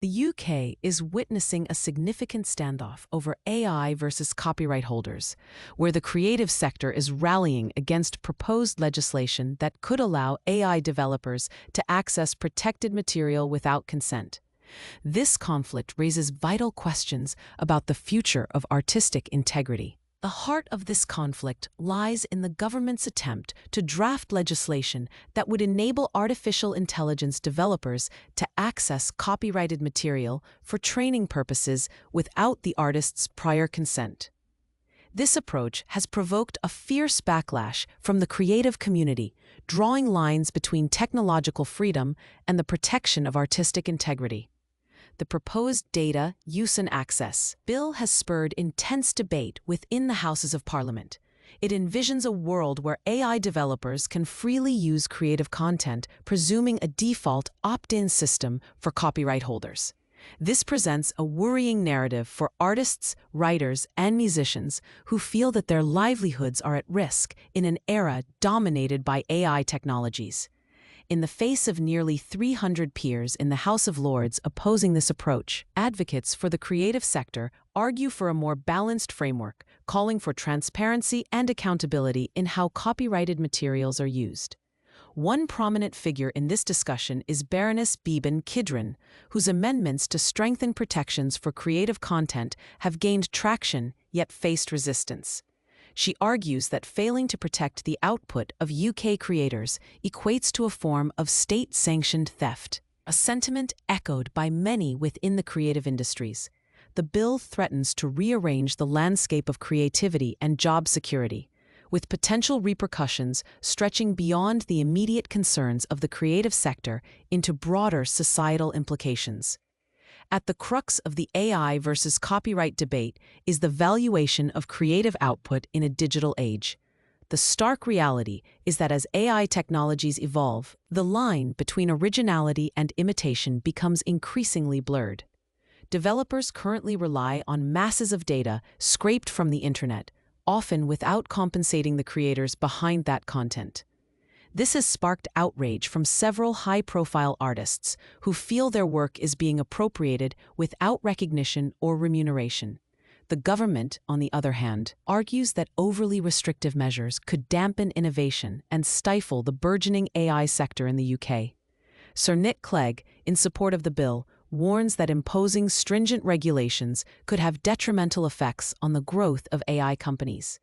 The UK is witnessing a significant standoff over AI versus copyright holders, where the creative sector is rallying against proposed legislation that could allow AI developers to access protected material without consent. This conflict raises vital questions about the future of artistic integrity. The heart of this conflict lies in the government's attempt to draft legislation that would enable artificial intelligence developers to access copyrighted material for training purposes without the artist's prior consent. This approach has provoked a fierce backlash from the creative community, drawing lines between technological freedom and the protection of artistic integrity. The proposed Data, Use and Access bill has spurred intense debate within the Houses of Parliament. It envisions a world where AI developers can freely use creative content, presuming a default opt-in system for copyright holders. This presents a worrying narrative for artists, writers, and musicians who feel that their livelihoods are at risk in an era dominated by AI technologies. In the face of nearly 300 peers in the House of Lords opposing this approach, advocates for the creative sector argue for a more balanced framework, calling for transparency and accountability in how copyrighted materials are used. One prominent figure in this discussion is Baroness Beeben Kidron, whose amendments to strengthen protections for creative content have gained traction yet faced resistance. She argues that failing to protect the output of UK creators equates to a form of state-sanctioned theft, a sentiment echoed by many within the creative industries. The bill threatens to rearrange the landscape of creativity and job security, with potential repercussions stretching beyond the immediate concerns of the creative sector into broader societal implications. At the crux of the AI versus copyright debate is the valuation of creative output in a digital age. The stark reality is that as AI technologies evolve, the line between originality and imitation becomes increasingly blurred. Developers currently rely on masses of data scraped from the internet, often without compensating the creators behind that content. This has sparked outrage from several high-profile artists who feel their work is being appropriated without recognition or remuneration. The government, on the other hand, argues that overly restrictive measures could dampen innovation and stifle the burgeoning AI sector in the UK. Sir Nick Clegg, in support of the bill, warns that imposing stringent regulations could have detrimental effects on the growth of AI companies.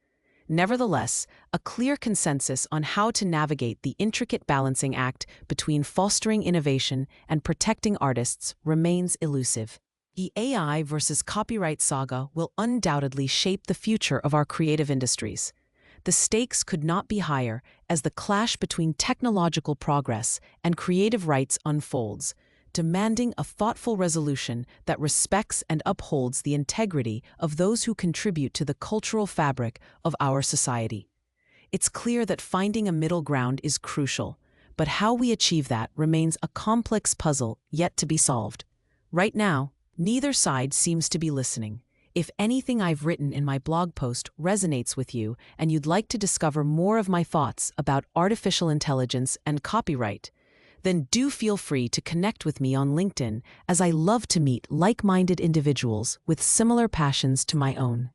Nevertheless, a clear consensus on how to navigate the intricate balancing act between fostering innovation and protecting artists remains elusive. The AI versus copyright saga will undoubtedly shape the future of our creative industries. The stakes could not be higher as the clash between technological progress and creative rights unfolds, demanding a thoughtful resolution that respects and upholds the integrity of those who contribute to the cultural fabric of our society. It's clear that finding a middle ground is crucial, but how we achieve that remains a complex puzzle yet to be solved. Right now, neither side seems to be listening. If anything I've written in my blog post resonates with you and you'd like to discover more of my thoughts about artificial intelligence and copyright, then do feel free to connect with me on LinkedIn, as I love to meet like-minded individuals with similar passions to my own.